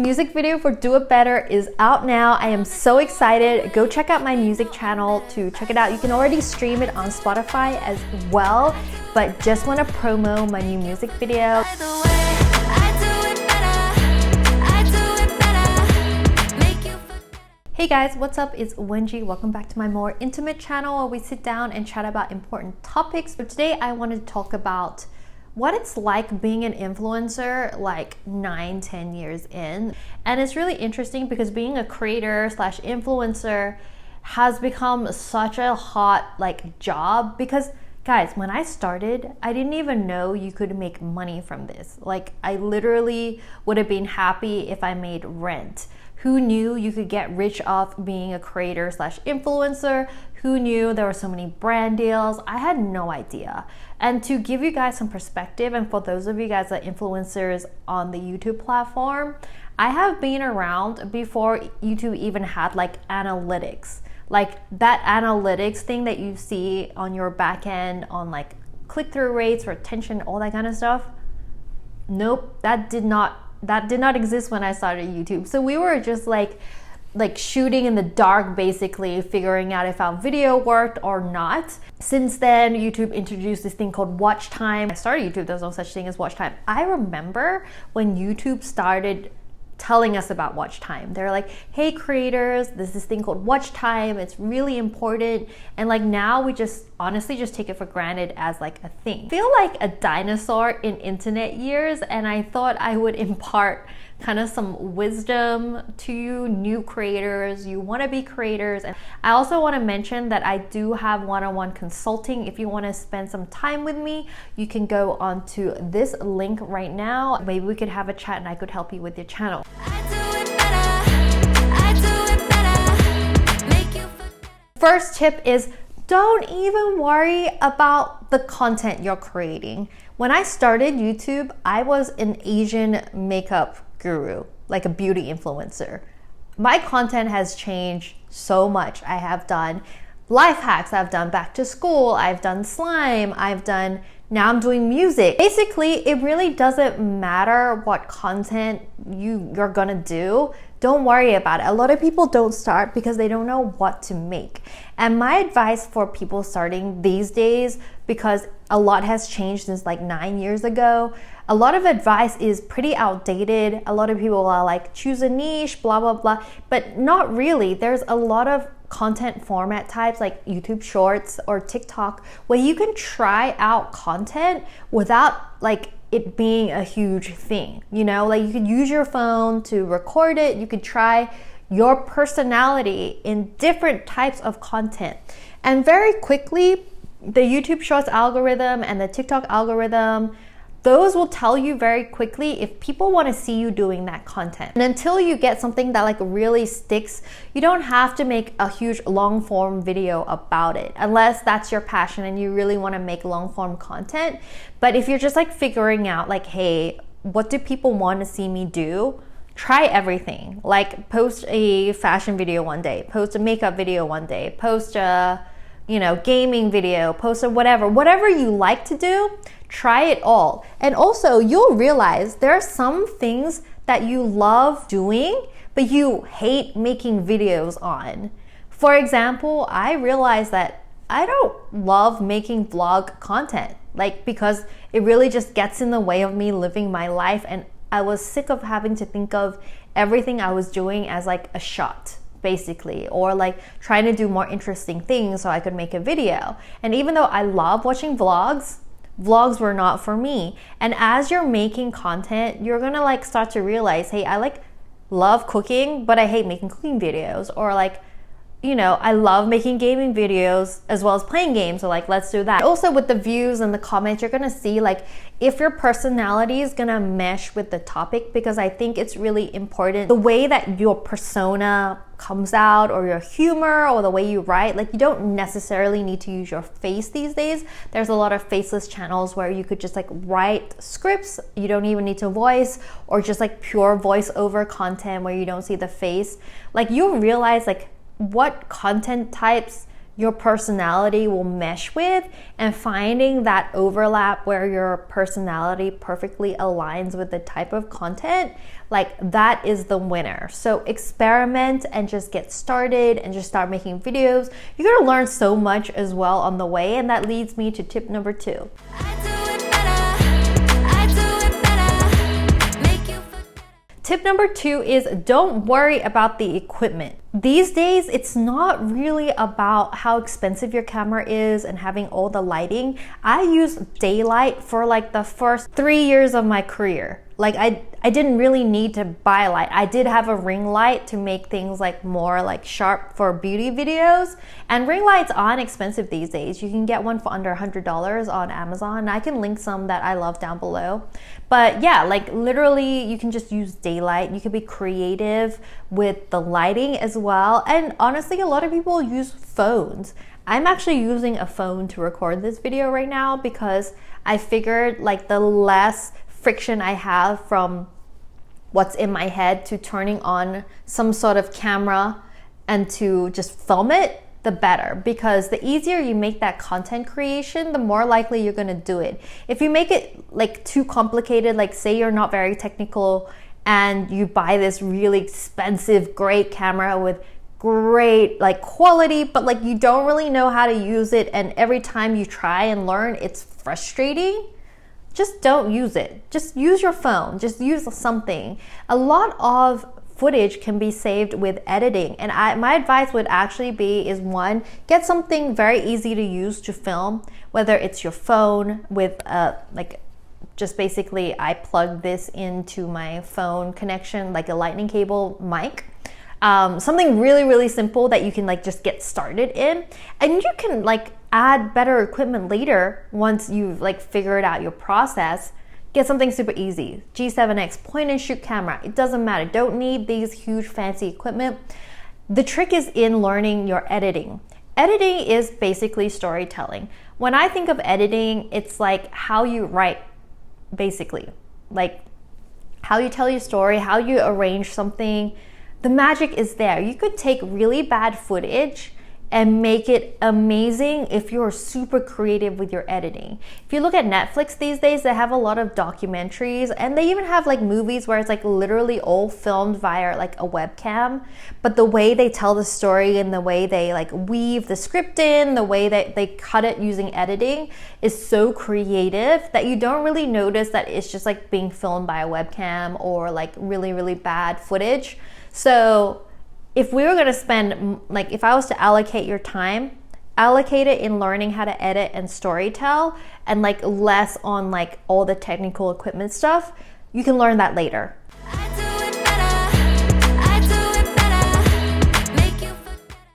music video for Do It Better is out now. I am so excited. Go check out my music channel to check it out. You can already stream it on Spotify as well, but just want to promo my new music video. Hey guys, what's up? It's Wengie. Welcome back to my more intimate channel where we sit down and chat about important topics. But today I wanted to talk about what it's like being an influencer like 9-10 years in. And it's really interesting because being a creator slash influencer has become such a hot job, because guys, when I started, I didn't even know you could make money from this. Like, I literally would have been happy if I made rent. Who knew you could get rich off being a creator slash influencer? Who knew there were so many brand deals? I had no idea. And to give you guys some perspective, and for those of you guys that are influencers on the YouTube platform, I have been around before YouTube even had analytics. Like that analytics thing that you see on your back end on click-through rates, retention, all that kind of stuff. Nope, that did not exist when I started YouTube. So we were just like shooting in the dark, basically figuring out if our video worked or not. Since then, YouTube introduced this thing called watch time. I started YouTube, there was no such thing as watch time. I remember when YouTube started telling us about watch time. They're like, hey creators, there's this thing called watch time. It's really important. And now we just honestly just take it for granted as a thing. I feel like a dinosaur in internet years, and I thought I would impart kind of some wisdom to you new creators, you want to be creators. And I also want to mention that I do have one-on-one consulting. If you want to spend some time with me, you can go onto this link right now. Maybe we could have a chat and I could help you with your channel. First tip is don't even worry about the content you're creating. When I started YouTube, I was an Asian makeup guru, like a beauty influencer. My content has changed so much. I have done life hacks, I've done back to school, I've done slime, now I'm doing music. Basically, it really doesn't matter what content you're gonna do. Don't worry about it. A lot of people don't start because they don't know what to make. And my advice for people starting these days, because a lot has changed since 9 years ago, a lot of advice is pretty outdated. A lot of people are like, choose a niche, blah, blah, blah. But not really. There's a lot of content format types like YouTube Shorts or TikTok where you can try out content without it being a huge thing. You could use your phone to record it. You could try your personality in different types of content. And very quickly, the YouTube Shorts algorithm and the TikTok algorithm, those will tell you very quickly if people want to see you doing that content. And until you get something that really sticks, you don't have to make a huge long form video about it, unless that's your passion and you really want to make long form content. But if you're just figuring out hey, what do people want to see me do? Try everything. Post a fashion video one day, post a makeup video one day, post a gaming video, post a whatever you like to do. Try it all. And also, you'll realize there are some things that you love doing, but you hate making videos on. For example, I realized that I don't love making vlog content, because it really just gets in the way of me living my life. And I was sick of having to think of everything I was doing as a shot, basically, or trying to do more interesting things so I could make a video. And even though I love watching vlogs were not for me. And as you're making content, you're gonna start to realize, hey, I love cooking, but I hate making cooking videos. Or I love making gaming videos as well as playing games, so let's do that. Also, with the views and the comments, you're gonna see if your personality is gonna mesh with the topic, because I think it's really important the way that your persona comes out, or your humor, or the way you write. You don't necessarily need to use your face these days. There's a lot of faceless channels where you could just write scripts. You don't even need to voice, or just pure voiceover content where you don't see the face. You'll realize what content types your personality will mesh with, and finding that overlap where your personality perfectly aligns with the type of content, like that is the winner. So experiment and just get started and just start making videos. You're gonna learn so much as well on the way, and that leads me to tip number 2. Tip number 2 is don't worry about the equipment. These days, it's not really about how expensive your camera is and having all the lighting. I used daylight for like the first 3 years of my career. Like I didn't really need to buy a light. I did have a ring light to make things like more like sharp for beauty videos. And ring lights aren't expensive these days. You can get one for under $100 on Amazon. I can link some that I love down below. But yeah, like literally you can just use daylight. You can be creative with the lighting as well. And honestly, a lot of people use phones. I'm actually using a phone to record this video right now because I figured like the less friction I have from what's in my head to turning on some sort of camera and to just film it, the better, because the easier you make that content creation, the more likely you're gonna do it. If you make it like too complicated, like say you're not very technical and you buy this really expensive, great camera with great like quality, but like you don't really know how to use it, and every time you try and learn, it's frustrating, just don't use it. Just use your phone, just use something. A lot of footage can be saved with editing, and my advice would actually be is one, get something very easy to use to film, whether it's your phone with like just basically I plug this into my phone connection like a lightning cable mic. Something really simple that you can like just get started in, and you can like add better equipment later once you've like figured out your process. Get something super easy. G7X point and shoot camera. It doesn't matter. Don't need these huge fancy equipment. The trick is in learning your editing. Editing is basically storytelling. When I think of editing, it's like how you write, basically. Like how you tell your story, how you arrange something. The magic is there. You could take really bad footage and make it amazing if you're super creative with your editing. If you look at Netflix these days, they have a lot of documentaries, and they even have like movies where it's like literally all filmed via like a webcam, but the way they tell the story and the way they like weave the script in, the way that they cut it using editing is so creative that you don't really notice that it's just like being filmed by a webcam or like really bad footage. So if we were going to spend, like if I was to allocate your time, allocate it in learning how to edit and storytell, and like less on like all the technical equipment stuff. You can learn that later.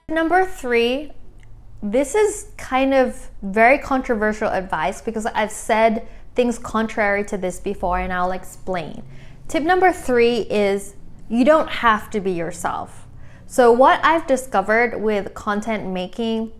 Number 3, this is kind of very controversial advice because I've said things contrary to this before, and I'll explain. Tip number 3 is you don't have to be yourself. So what I've discovered with content making,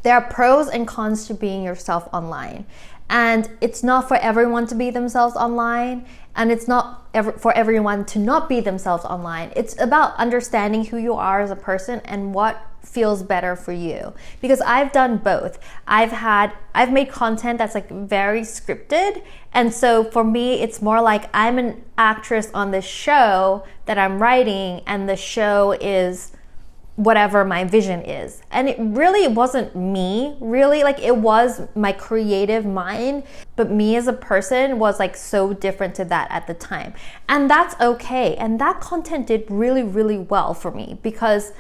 there are pros and cons to being yourself online. And it's not for everyone to be themselves online, and it's not for everyone to not be themselves online. It's about understanding who you are as a person and what feels better for you. Because I've done both. I've made content that's like very scripted, and so for me it's more like I'm an actress on this show that I'm writing, and the show is whatever my vision is. And it really wasn't me, really, like it was my creative mind, but me as a person was like so different to that at the time. And that's okay. And that content did really well for me because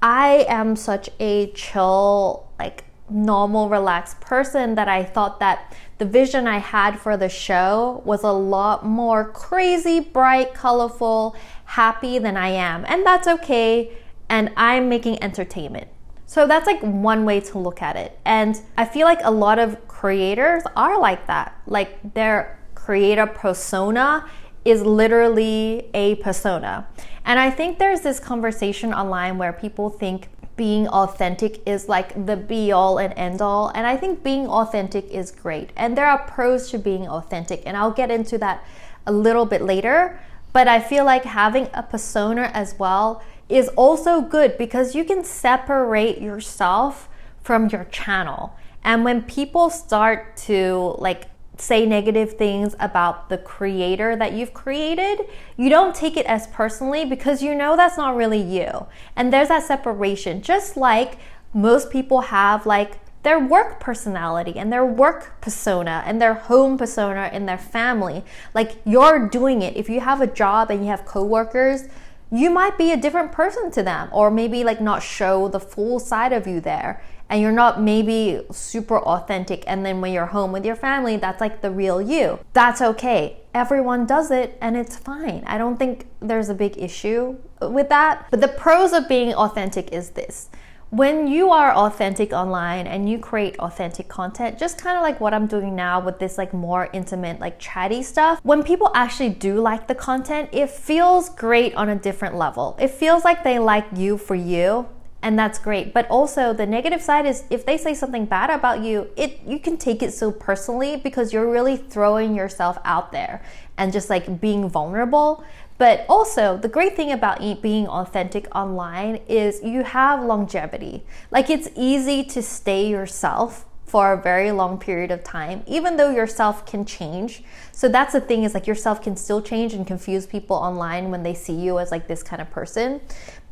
I am such a chill, like normal, relaxed person that I thought that the vision I had for the show was a lot more crazy, bright, colorful, happy than I am. And that's okay. And I'm making entertainment. So that's like one way to look at it. And I feel like a lot of creators are like that. Like their creator persona is literally a persona. And I think there's this conversation online where people think being authentic is like the be all and end all. And I think being authentic is great. And there are pros to being authentic. And I'll get into that a little bit later. But I feel like having a persona as well is also good because you can separate yourself from your channel. And when people start to like say negative things about the creator that you've created, you don't take it as personally because you know that's not really you. And there's that separation. Just like most people have like their work personality and their work persona and their home persona in their family. Like you're doing it. If you have a job and you have coworkers, you might be a different person to them, or maybe like not show the full side of you there. And you're not maybe super authentic. And then when you're home with your family, that's like the real you. That's okay. Everyone does it and it's fine. I don't think there's a big issue with that. But the pros of being authentic is this. When you are authentic online and you create authentic content, just kind of like what I'm doing now with this like more intimate, like chatty stuff, when people actually do like the content, it feels great on a different level. It feels like they like you for you, and that's great. But also the negative side is if they say something bad about you, you can take it so personally because you're really throwing yourself out there and just like being vulnerable. But also the great thing about being authentic online is you have longevity. Like it's easy to stay yourself for a very long period of time, even though yourself can change. So that's the thing, is like yourself can still change and confuse people online when they see you as like this kind of person.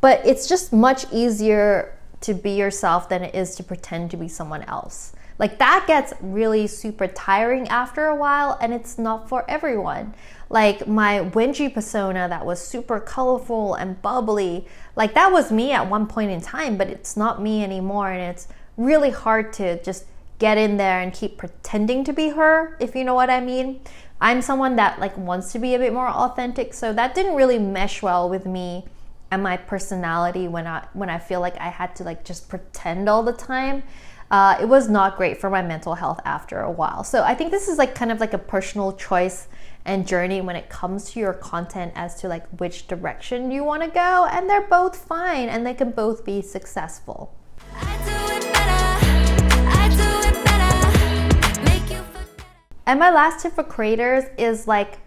But it's just much easier to be yourself than it is to pretend to be someone else. Like that gets really super tiring after a while, and it's not for everyone. Like my Wengie persona that was super colorful and bubbly, like that was me at one point in time, but it's not me anymore. And it's really hard to just get in there and keep pretending to be her, if you know what I mean. I'm someone that like wants to be a bit more authentic, so that didn't really mesh well with me and my personality when I feel like I had to like just pretend all the time. It was not great for my mental health after a while. So I think this is like kind of like a personal choice and journey when it comes to your content as to like which direction you want to go, and they're both fine and they can both be successful. And my last tip for creators is like,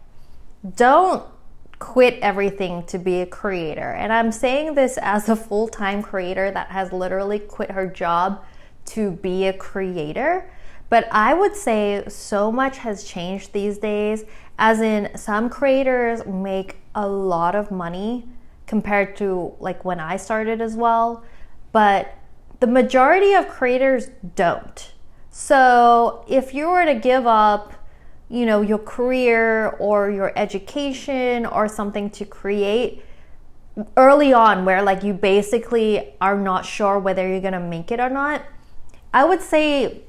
don't quit everything to be a creator. And I'm saying this as a full-time creator that has literally quit her job to be a creator. But I would say so much has changed these days, as in some creators make a lot of money compared to like when I started as well, but the majority of creators don't. So if you were to give up, you know, your career or your education or something to create early on, where like you basically are not sure whether you're gonna make it or not, I would say,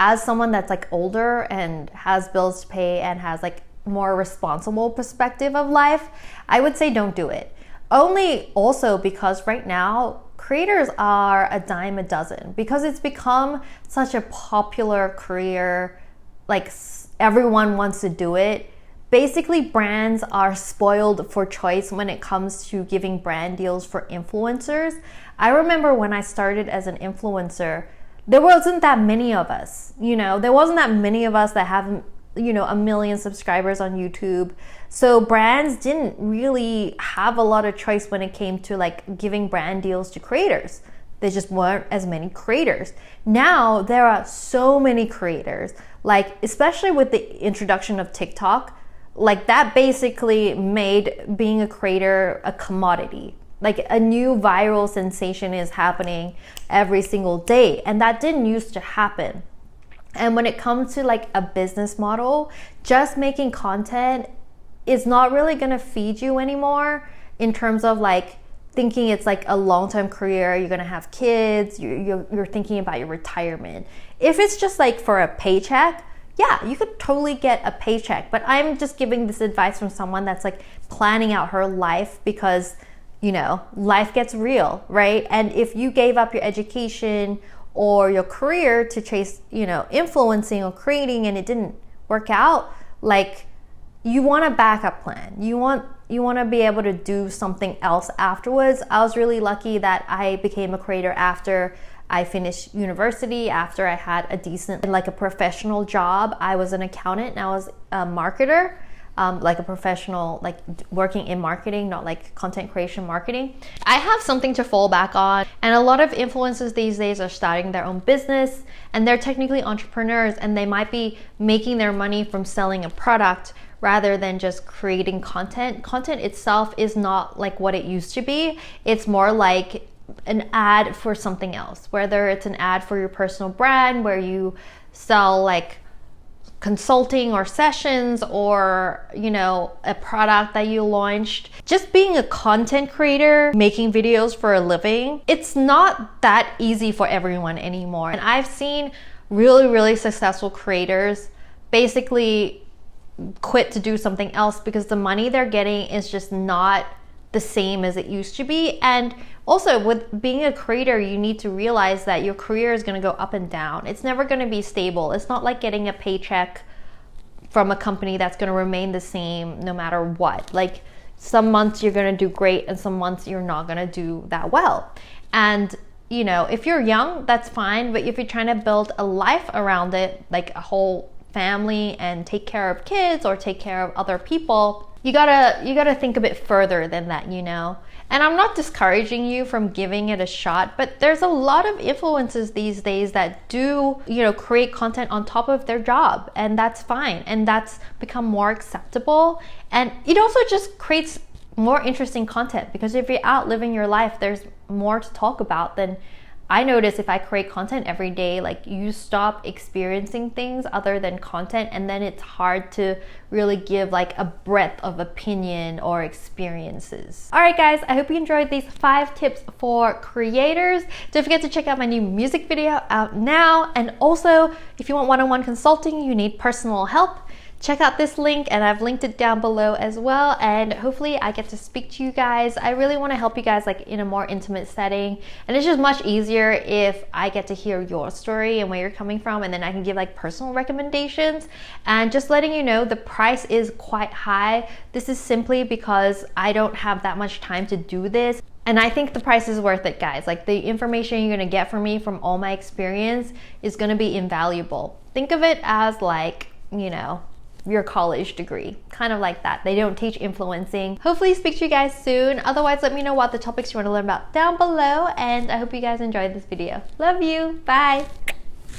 as someone that's like older and has bills to pay and has like more responsible perspective of life, I would say don't do it. Only also because right now creators are a dime a dozen, because it's become such a popular career, like everyone wants to do it. Basically, brands are spoiled for choice when it comes to giving brand deals for influencers. I remember when I started as an influencer, there wasn't that many of us, you know, there wasn't that many of us that have, you know, 1 million subscribers on YouTube. So brands didn't really have a lot of choice when it came to like giving brand deals to creators. There just weren't as many creators. Now there are so many creators, like especially with the introduction of TikTok, like that basically made being a creator a commodity. Like a new viral sensation is happening every single day, and that didn't used to happen. And when it comes to like a business model, just making content is not really gonna feed you anymore in terms of like thinking it's like a long-term career, you're gonna have kids, you're thinking about your retirement. If it's just like for a paycheck, yeah, you could totally get a paycheck. But I'm just giving this advice from someone that's like planning out her life, because you know, life gets real, right? And if you gave up your education or your career to chase, you know, influencing or creating, and it didn't work out, like you want a backup plan. You want to be able to do something else afterwards. I was really lucky that I became a creator after I finished university, after I had a decent, like a professional job. I was an accountant and I was a marketer. like a professional, like working in marketing, not like content creation marketing. I have something to fall back on, and a lot of influencers these days are starting their own business, and they're technically entrepreneurs, and they might be making their money from selling a product rather than just creating content. Content itself is not like what it used to be. It's more like an ad for something else, whether it's an ad for your personal brand where you sell like consulting or sessions, or you know, a product that you launched. Just being a content creator, making videos for a living, it's not that easy for everyone anymore. And I've seen really successful creators basically quit to do something else because the money they're getting is just not the same as it used to be. And also with being a creator, you need to realize that your career is going to go up and down. It's never going to be stable. It's not like getting a paycheck from a company that's going to remain the same no matter what. Like some months you're going to do great and some months you're not going to do that well. And you know, if you're young, that's fine. But if you're trying to build a life around it, like a whole family and take care of kids or take care of other people, you gotta think a bit further than that, you know. And I'm not discouraging you from giving it a shot, but there's a lot of influencers these days that do, you know, create content on top of their job, and that's fine, and that's become more acceptable. And it also just creates more interesting content, because if you're out living your life, there's more to talk about. Than I notice if I create content every day, like you stop experiencing things other than content, and then it's hard to really give like a breadth of opinion or experiences. All right guys, I hope you enjoyed these 5 tips for creators. Don't forget to check out my new music video out now. And also, if you want one-on-one consulting, you need personal help, check out this link, and I've linked it down below as well. And hopefully I get to speak to you guys. I really want to help you guys like in a more intimate setting, and it's just much easier if I get to hear your story and where you're coming from, and then I can give like personal recommendations. And just letting you know, the price is quite high. This is simply because I don't have that much time to do this, and I think the price is worth it, guys. Like the information you're gonna get from me, from all my experience, is gonna be invaluable. Think of it as like, you know, your college degree, kind of like that. They don't teach influencing. Hopefully speak to you guys soon. Otherwise, let me know what the topics you want to learn about down below, and I hope you guys enjoyed this video. Love you. Bye.